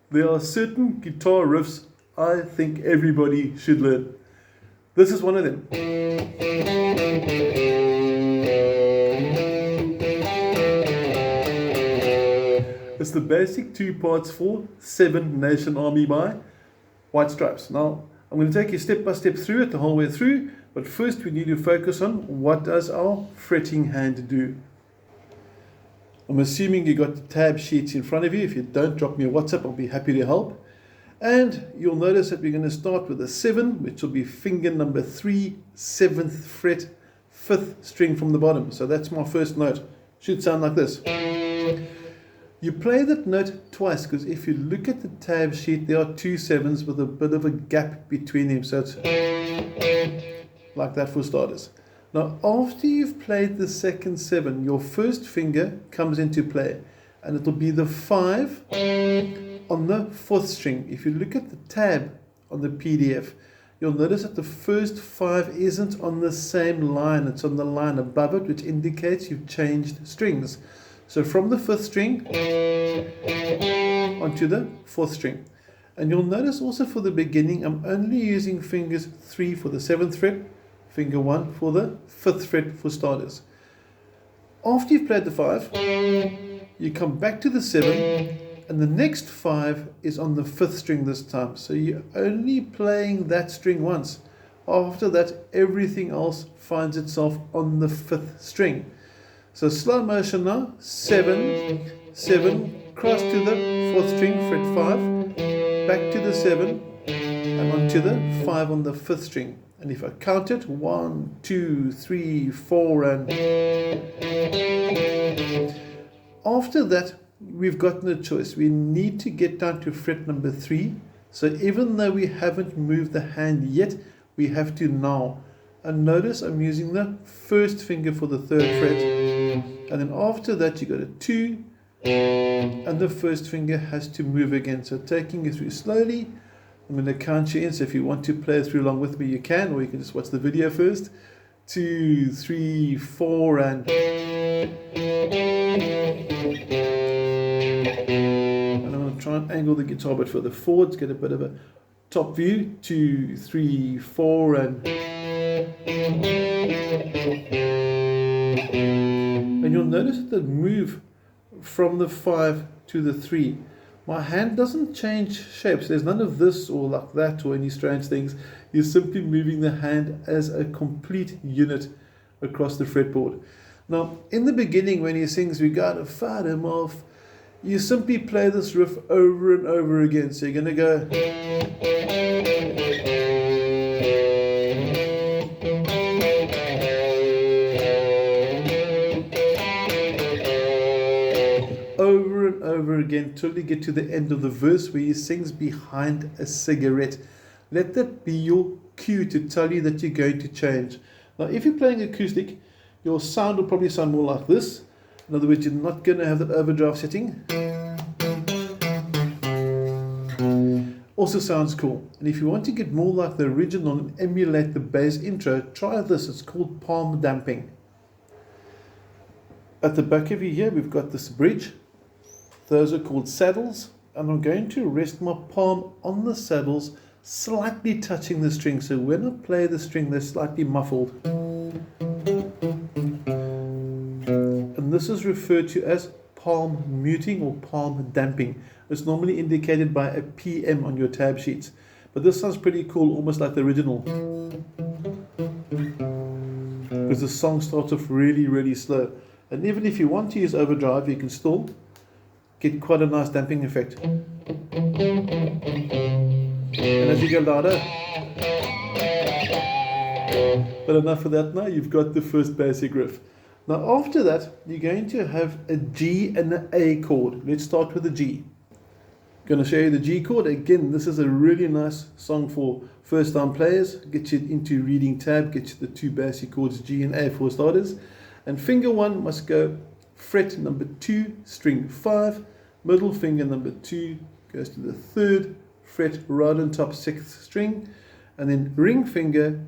There are certain guitar riffs I think everybody should learn. This is one of them. It's the basic two parts for Seven Nation Army by White Stripes. Now, I'm going to take you step by step through it the whole way through, but first we need to focus on what does our fretting hand do. I'm assuming you got the tab sheets in front of you. If you don't, drop me a WhatsApp, I'll be happy to help. And you'll notice that we're going to start with a 7, which will be finger number 3, 7th fret, 5th string from the bottom. So that's my first note. Should sound like this. You play that note twice, because if you look at the tab sheet, there are 2 7s with a bit of a gap between them. So it's like that for starters. Now, after you've played the second 7, your first finger comes into play, and it'll be the 5 on the 4th string. If you look at the tab on the PDF, you'll notice that the first 5 isn't on the same line, it's on the line above it, which indicates you've changed strings. So from the 5th string onto the 4th string. And you'll notice also for the beginning, I'm only using fingers 3 for the 7th fret, finger 1 for the 5th fret for starters. After you've played the 5, you come back to the 7, and the next 5 is on the 5th string this time. So you're only playing that string once. After that, everything else finds itself on the 5th string. So slow motion now, 7, 7, cross to the 4th string, fret 5, back to the 7, and onto the 5 on the 5th string. And if I count it, 1, 2, 3, 4, and after that, we've got no choice. We need to get down to fret number 3. So even though we haven't moved the hand yet, we have to now. And notice I'm using the first finger for the 3rd fret. And then after that, you got a 2, and the first finger has to move again. So taking you through slowly, I'm going to count you in. So if you want to play through along with me, you can, or you can just watch the video first. 2, 3, 4, and I'm going to try and angle the guitar a bit further forwards, get a bit of a top view. 2, 3, 4, and you'll notice that the move from the 5 to the 3, my hand doesn't change shapes. There's none of this or like that or any strange things. You're simply moving the hand as a complete unit across the fretboard. Now, in the beginning, when he sings "We Gotta Fight 'Em Off," you simply play this riff over and over again. So you're going to go over and over again till you get to the end of the verse where he sings "Behind a Cigarette." Let that be your cue to tell you that you're going to change. Now, if you're playing acoustic, your sound will probably sound more like this. In other words, you're not going to have that overdrive setting. Also sounds cool. And if you want to get more like the original and emulate the bass intro, try this. It's called palm damping. At the back of you here, we've got this bridge. Those are called saddles. And I'm going to rest my palm on the saddles, slightly touching the string. So when I play the string, they're slightly muffled. And this is referred to as palm muting or palm damping. It's normally indicated by a PM on your tab sheets. But this sounds pretty cool, almost like the original. Because the song starts off really, really slow. And even if you want to use overdrive, you can still get quite a nice damping effect. And as you go louder. But enough of that now, you've got the first basic riff. Now after that, you're going to have a G and an A chord. Let's start with the G. I'm going to show you the G chord. Again, this is a really nice song for first time players. Get you into reading tab, get you the 2 basic chords, G and A for starters. And finger 1 must go fret number 2, string 5, middle finger number 2 goes to the 3rd fret right on top 6th string, and then ring finger,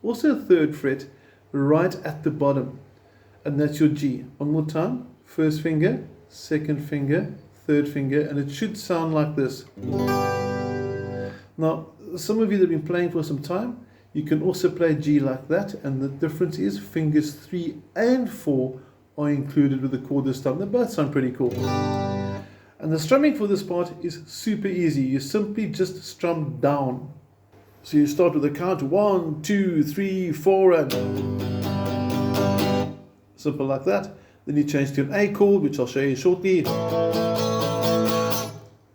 also 3rd fret, right at the bottom. And that's your G. One more time, first finger, second finger, third finger, and it should sound like this. Now, some of you that have been playing for some time, you can also play G like that, and the difference is fingers 3 and 4 are included with the chord this time. They both sound pretty cool. And the strumming for this part is super easy. You simply just strum down. So you start with a count 1, 2, 3, 4, and simple like that. Then you change to an A chord, which I'll show you shortly.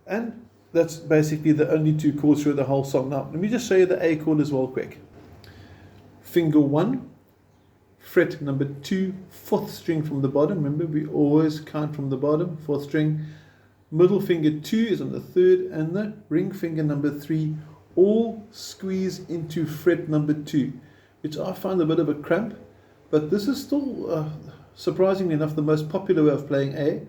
And that's basically the only 2 chords through the whole song. Now, let me just show you the A chord as well quick. Finger 1, fret number 2, 4th string from the bottom. Remember, we always count from the bottom, 4th string. Middle finger 2 is on the 3rd, and the ring finger number 3 all squeeze into fret number 2, which I find a bit of a cramp, but this is still, surprisingly enough, the most popular way of playing A.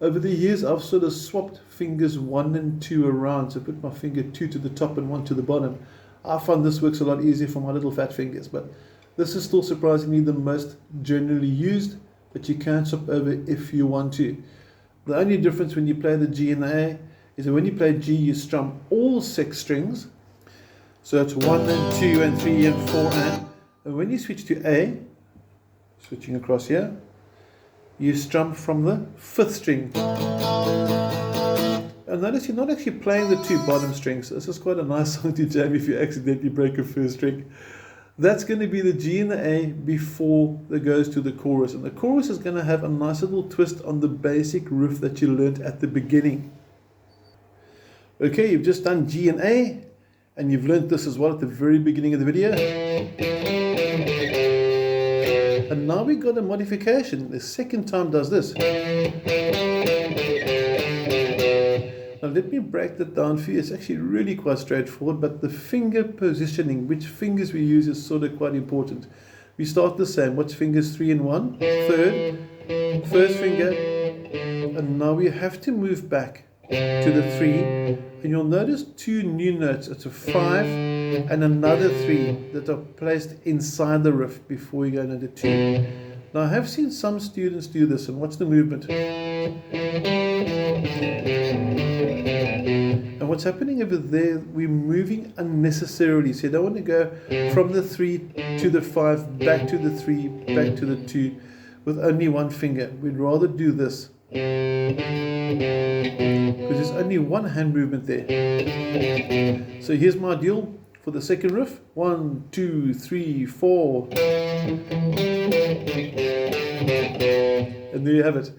Over the years, I've sort of swapped fingers 1 and 2 around, so put my finger 2 to the top and 1 to the bottom. I find this works a lot easier for my little fat fingers, but this is still surprisingly the most generally used, but you can swap over if you want to. The only difference when you play the G and the A is that when you play G, you strum all 6 strings. So it's 1 and 2 and 3 and 4 and when you switch to A, switching across here, you strum from the 5th string. And notice you're not actually playing the 2 bottom strings. This is quite a nice song to jam if you accidentally break a 1st string. That's going to be the G and the A before it goes to the chorus. And the chorus is going to have a nice little twist on the basic riff that you learned at the beginning. Okay, you've just done G and A, and you've learned this as well at the very beginning of the video. And now we've got a modification. The second time does this. Now let me break that down for you. It's actually really quite straightforward, but the finger positioning, which fingers we use, is sort of quite important. We start the same. What's fingers 3 and 1? 3rd, 1st finger, and now we have to move back to the 3, and you'll notice 2 new notes. It's a 5 and another 3 that are placed inside the riff before you go into 2. Now I have seen some students do this, and watch the movement. And what's happening over there, we're moving unnecessarily. So you don't want to go from the 3 to the 5, back to the 3, back to the 2 with only 1 finger. We'd rather do this, because there's only 1 hand movement there. So here's my deal for the second riff. 1, 2, 3, 4. And there you have it.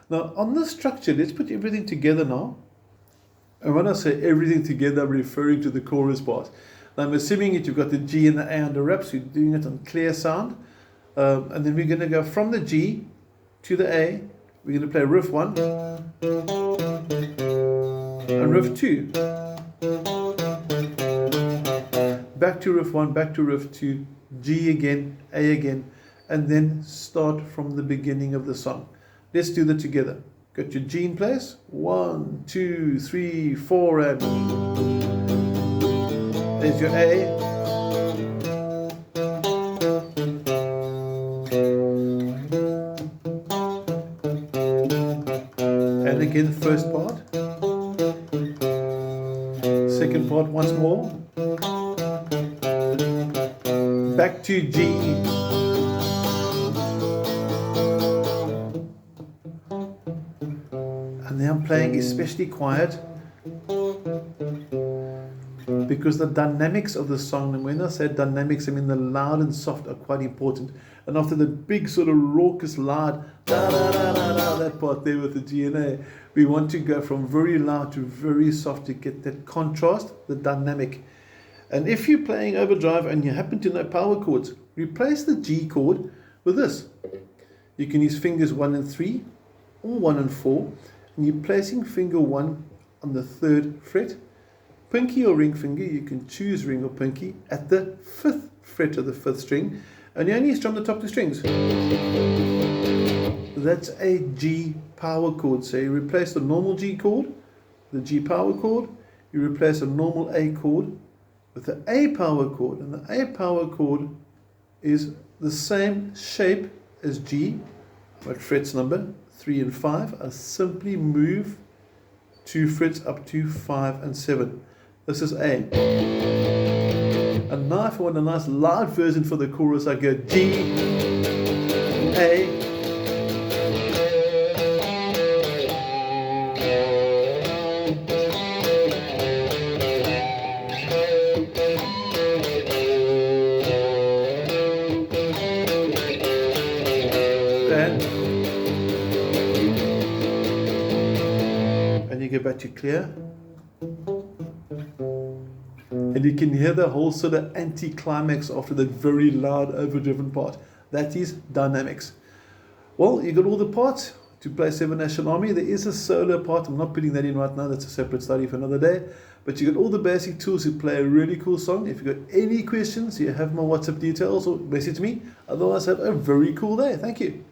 Now on this structure, let's put everything together now. And when I say everything together, I'm referring to the chorus part. Now I'm assuming that you've got the G and the A under wraps. You're doing it on clear sound. And then we're going to go from the G to the A. We're going to play riff 1 and riff 2. Back to riff 1, back to riff 2, G again, A again, and then start from the beginning of the song. Let's do that together. Got your G in place. 1, 2, 3, 4, and there's your A. And again, the first part. Second part once more. Back to G. And then I'm playing especially quiet, because the dynamics of the song, and when I say dynamics, I mean the loud and soft are quite important. And after the big sort of raucous loud, da, da, da, da, da, that part there with the G and A, we want to go from very loud to very soft to get that contrast, the dynamic. And if you're playing overdrive and you happen to know power chords, replace the G chord with this. You can use fingers 1 and 3 or 1 and 4, and you're placing finger 1 on the 3rd fret. Pinky or ring finger, you can choose ring or pinky, at the 5th fret of the 5th string, and you only strum the top 2 strings. That's a G power chord. So you replace the normal G chord, the G power chord, you replace a normal A chord with the A power chord, and the A power chord is the same shape as G, but frets number 3 and 5. I simply move 2 frets up to 5 and 7. This is A. And now if I want a nice loud version for the chorus, I go G, A, and you go back to clear. And you can hear the whole sort of anti-climax after that very loud overdriven part. That is dynamics. Well, you got all the parts to play Seven Nation Army. There is a solo part. I'm not putting that in right now. That's a separate study for another day. But you got all the basic tools to play a really cool song. If you've got any questions, you have my WhatsApp details or message me. Otherwise, have a very cool day. Thank you.